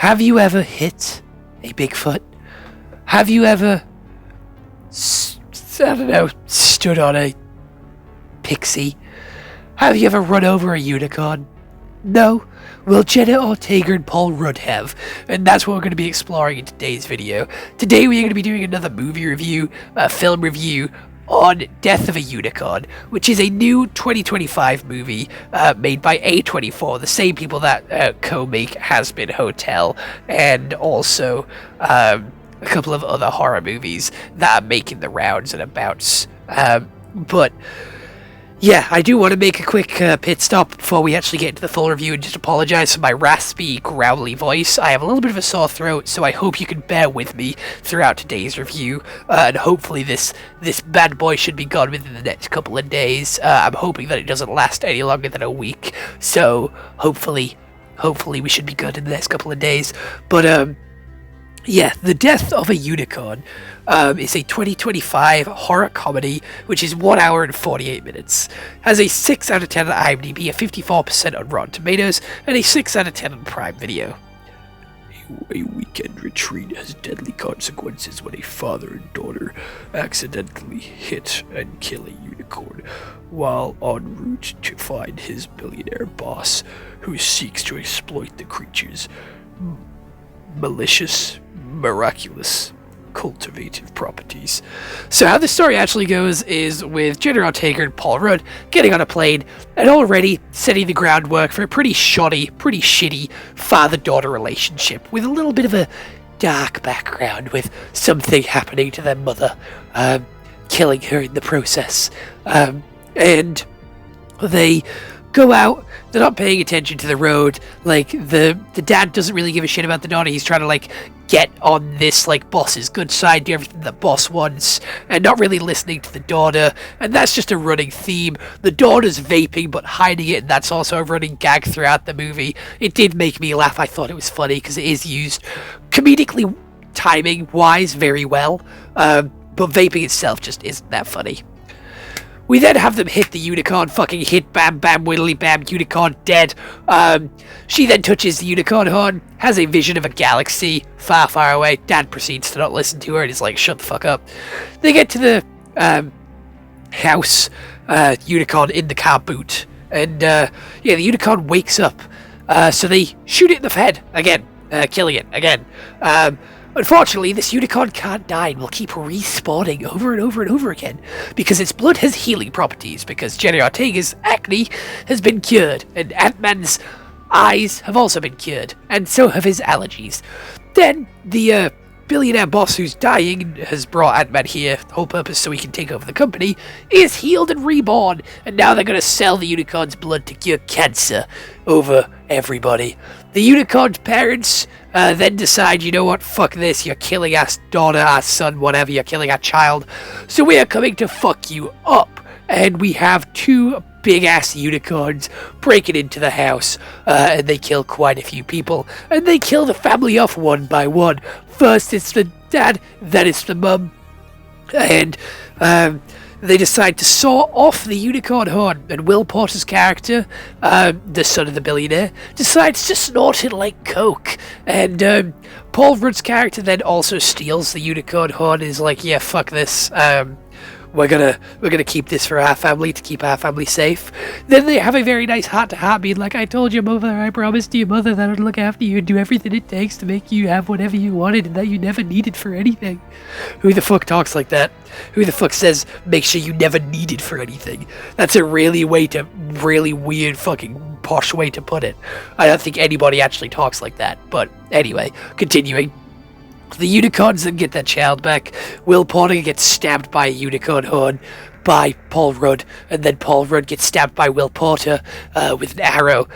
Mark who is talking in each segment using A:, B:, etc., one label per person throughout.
A: Have you ever hit a Bigfoot? Have you ever, stood on a pixie? Have you ever run over a unicorn? No? Well, Jenna Ortega and Paul Rudd have, and that's what we're going to be exploring in today's video. Today we are going to be doing another movie review, film review, on Death of a Unicorn, which is a new 2025 movie made by A24, the same people that co-make Has Been Hotel, and also a couple of other horror movies that are making the rounds and abouts. But yeah, I do want to make a quick pit stop before we actually get into the full review and just apologize for my raspy, growly voice. I have a little bit of a sore throat, so I hope you can bear with me throughout today's review, and hopefully this bad boy should be gone within the next couple of days. I'm hoping that it doesn't last any longer than a week, so hopefully we should be good in the next couple of days. But yeah, The Death of a Unicorn is a 2025 horror comedy, which is 1 hour and 48 minutes. Has a 6 out of 10 on IMDb, a 54% on Rotten Tomatoes, and a 6 out of 10 on Prime Video. A weekend retreat has deadly consequences when a father and daughter accidentally hit and kill a unicorn while en route to find his billionaire boss, who seeks to exploit the creature's malicious, miraculous, cultivative properties. So how the story actually goes is with Jenna Ortega and Paul Rudd getting on a plane and already setting the groundwork for a pretty shoddy, pretty shitty father-daughter relationship with a little bit of a dark background, with something happening to their mother, killing her in the process. And they go out, they're not paying attention to the road. Like, the dad doesn't really give a shit about the daughter. He's trying to, like, get on this, like, boss's good side, do everything the boss wants, and not really listening to the daughter. And that's just a running theme. The daughter's vaping but hiding it, and that's also a running gag throughout the movie. It did make me laugh. I thought it was funny because it is used comedically, timing-wise, very well. But vaping itself just isn't that funny. We then have them hit the unicorn, fucking hit, bam, bam, whittly, bam, unicorn dead. She then touches the unicorn horn, has a vision of a galaxy far, far away. Dad proceeds to not listen to her and is like, shut the fuck up. They get to the house, unicorn in the car boot. And yeah, the unicorn wakes up. So they shoot it in the head again, killing it again. Unfortunately, this unicorn can't die and will keep respawning over and over and over again because its blood has healing properties, because Jenna Ortega's acne has been cured, and Ant-Man's eyes have also been cured, and so have his allergies. Then, the billionaire boss who's dying and has brought Ant-Man here, the whole purpose so he can take over the company, is healed and reborn, and now they're going to sell the unicorn's blood to cure cancer over everybody. The unicorn's parents then decide, you know what, fuck this, you're killing our daughter, our son, whatever, you're killing our child, so we are coming to fuck you up. And we have two big-ass unicorns breaking into the house, and they kill quite a few people, and they kill the family off one by one. First it's the dad, then it's the mum, and they decide to saw off the unicorn horn, and Will Porter's character, the son of the billionaire, decides to snort it like coke, and Paul Rudd's character then also steals the unicorn horn and is like, yeah, fuck this, we're gonna keep this for our family, to keep our family safe. Then they have a very nice heart-to-heart, being like, I told your mother, I promised your mother that I'd look after you and do everything it takes to make you have whatever you wanted and that you never needed for anything. Who the fuck talks like that? Who the fuck says, make sure you never needed for anything? That's a really weird fucking posh way to put it. I don't think anybody actually talks like that. But anyway, continuing. The unicorns then get their child back. Will Porter gets stabbed by a unicorn horn by Paul Rudd, and then Paul Rudd gets stabbed by Will Porter with an arrow,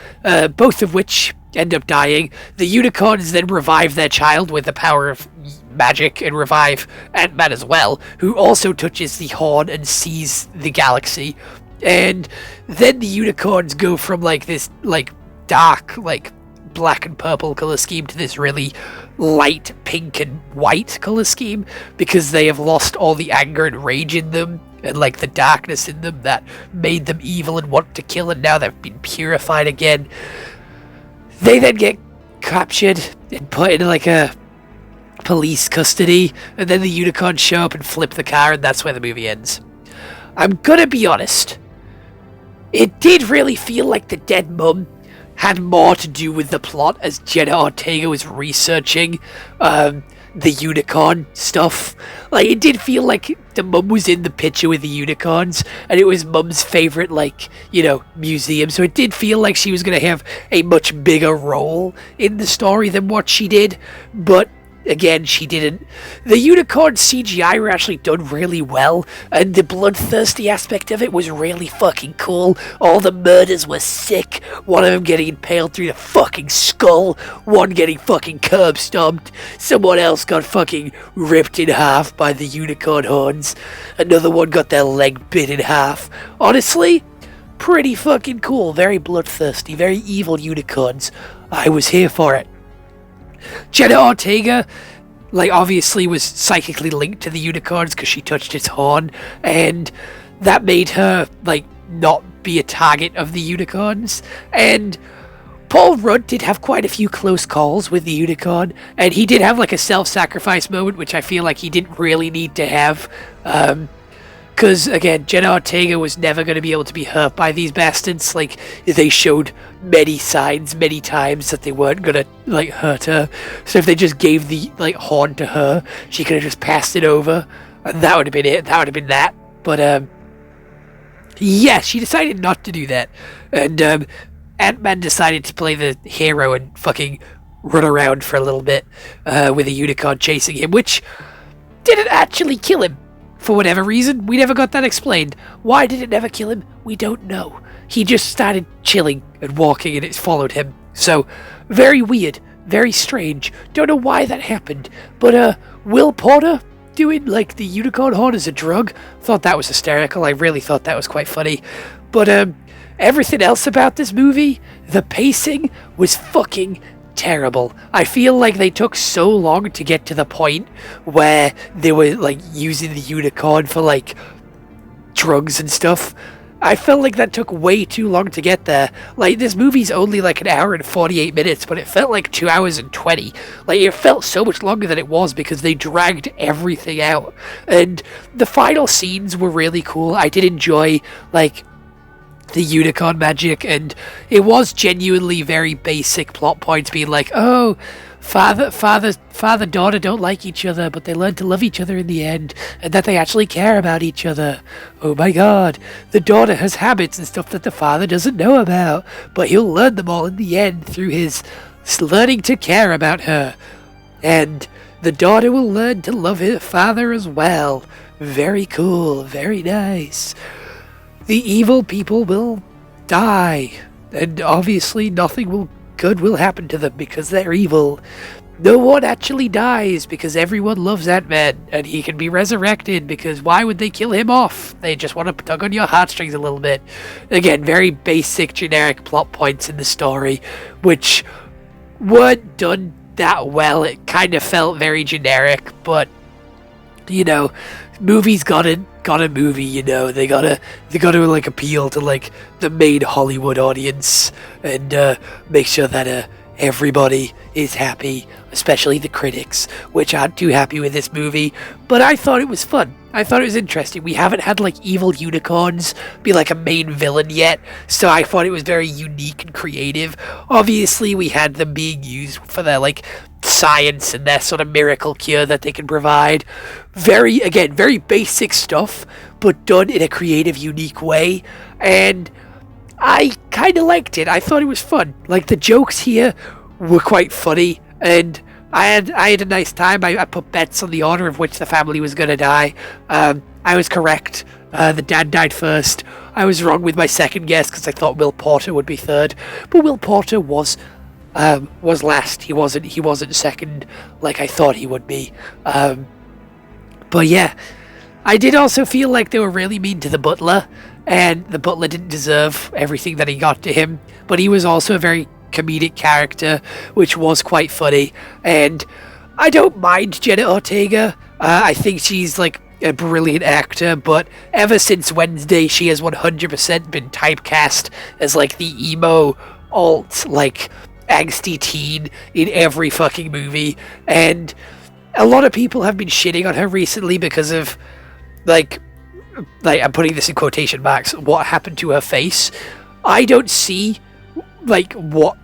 A: both of which end up dying. The unicorns then revive their child with the power of magic and revive Ant-Man as well, who also touches the horn and sees the galaxy. And then the unicorns go from like this like dark, like black and purple color scheme to this really light pink and white color scheme, because they have lost all the anger and rage in them and like the darkness in them that made them evil and want to kill, and now they've been purified again. They then get captured and put in like a police custody, and then the unicorns show up and flip the car, and that's where the movie ends. I'm gonna be honest. It did really feel like the dead mum had more to do with the plot as Jenna Ortega was researching the unicorn stuff. Like, it did feel like the mum was in the picture with the unicorns, and it was mum's favorite, like, you know, museum. So it did feel like she was going to have a much bigger role in the story than what she did. But again, she didn't. The unicorn CGI were actually done really well, and the bloodthirsty aspect of it was really fucking cool. All the murders were sick. One of them getting impaled through the fucking skull, one getting fucking curb stomped, someone else got fucking ripped in half by the unicorn horns, another one got their leg bit in half. Honestly, pretty fucking cool. Very bloodthirsty, very evil unicorns. I was here for it. Jenna Ortega, like, obviously was psychically linked to the unicorns because she touched its horn, and that made her, like, not be a target of the unicorns. And Paul Rudd did have quite a few close calls with the unicorn, and he did have, like, a self-sacrifice moment, which I feel like he didn't really need to have. Because, again, Jenna Ortega was never going to be able to be hurt by these bastards. Like, they showed many signs, many times, that they weren't going to, like, hurt her. So if they just gave the, like, horn to her, she could have just passed it over, and that would have been it. That would have been that. But, yeah, she decided not to do that. And, Ant-Man decided to play the hero and fucking run around for a little bit, with a unicorn chasing him, which didn't actually kill him. For whatever reason, we never got that explained. Why did it never kill him? We don't know. He just started chilling and walking, and it followed him. So, very weird, very strange. Don't know why that happened. But, Will Porter doing, like, the unicorn horn as a drug? Thought that was hysterical. I really thought that was quite funny. But, everything else about this movie, the pacing was fucking terrible. I feel like they took so long to get to the point where they were, like, using the unicorn for, like, drugs and stuff. I felt like that took way too long to get there. Like, this movie's only like an hour and 48 minutes, but it felt like 2 hours and 20. Like, it felt so much longer than it was because they dragged everything out. And the final scenes were really cool. I did enjoy, like, the unicorn magic, and it was genuinely very basic plot points, being like, oh, father daughter don't like each other, but they learn to love each other in the end, and that they actually care about each other. Oh my god, the daughter has habits and stuff that the father doesn't know about, but he'll learn them all in the end through his learning to care about her, and the daughter will learn to love her father as well. Very cool, very nice. The evil people will die, and obviously nothing good will happen to them because they're evil. No one actually dies because everyone loves Ant-Man, and he can be resurrected because why would they kill him off? They just want to tug on your heartstrings a little bit. Again, very basic, generic plot points in the story, which weren't done that well. It kind of felt very generic, but, you know, movies got a movie, you know, they gotta like appeal to, like, the main Hollywood audience and make sure that everybody is happy, especially the critics, which aren't too happy with this movie. But I thought it was fun. I thought it was interesting. We haven't had, like, evil unicorns be, like, a main villain yet, so I thought it was very unique and creative. Obviously, we had them being used for their, like, science and their sort of miracle cure that they can provide. Very basic stuff, but done in a creative, unique way. And I kind of liked it. I thought it was fun. Like, the jokes here were quite funny, and I had a nice time. I put bets on the order of which the family was going to die. I was correct. The dad died first. I was wrong with my second guess because I thought Will Porter would be third, but Will Porter was last. He wasn't second like I thought he would be. But yeah, I did also feel like they were really mean to the butler, and the butler didn't deserve everything that he got to him, but he was also a very comedic character, which was quite funny. And I don't mind Jenna Ortega. I think she's, like, a brilliant actor, but ever since Wednesday, she has 100% been typecast as, like, the emo alt, like, angsty teen in every fucking movie, and a lot of people have been shitting on her recently because of, like I'm putting this in quotation marks, what happened to her face. I don't see, what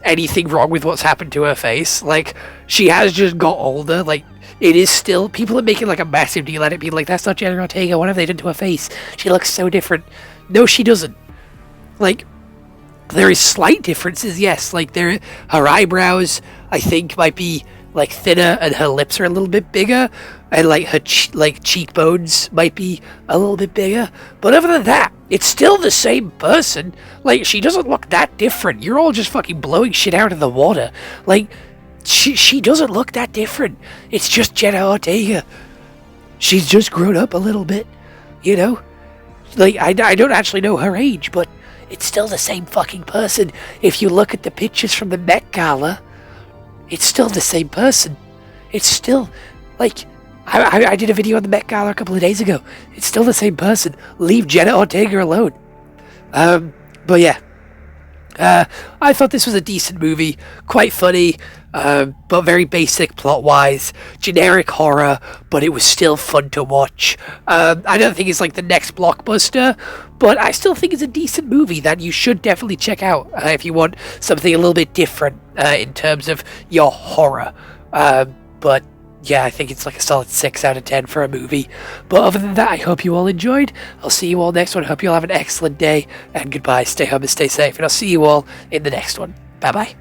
A: anything wrong with what's happened to her face. Like, she has just got older. Like, it is still, people are making, like, a massive deal out of it, being like, that's not Jenna Ortega, what have they done to her face? She looks so different. No, she doesn't. Like, there is slight differences, yes. Like, her eyebrows, I think, might be, like, thinner, and her lips are a little bit bigger, and, like, her cheekbones might be a little bit bigger. But other than that, it's still the same person. Like, she doesn't look that different. You're all just fucking blowing shit out of the water. Like, she doesn't look that different. It's just Jenna Ortega. She's just grown up a little bit, you know? Like, I don't actually know her age, but it's still the same fucking person. If you look at the pictures from the Met Gala, it's still the same person. It's still, like, I did a video on the Met Gala a couple of days ago. It's still the same person. Leave Jenna Ortega alone. But yeah. I thought this was a decent movie. Quite funny, but very basic plot-wise. Generic horror, but it was still fun to watch. I don't think it's like the next blockbuster, but I still think it's a decent movie that you should definitely check out if you want something a little bit different in terms of your horror. But yeah, I think it's like a solid 6 out of 10 for a movie. But other than that, I hope you all enjoyed. I'll see you all next one. I hope you all have an excellent day. And goodbye. Stay home and stay safe. And I'll see you all in the next one. Bye-bye.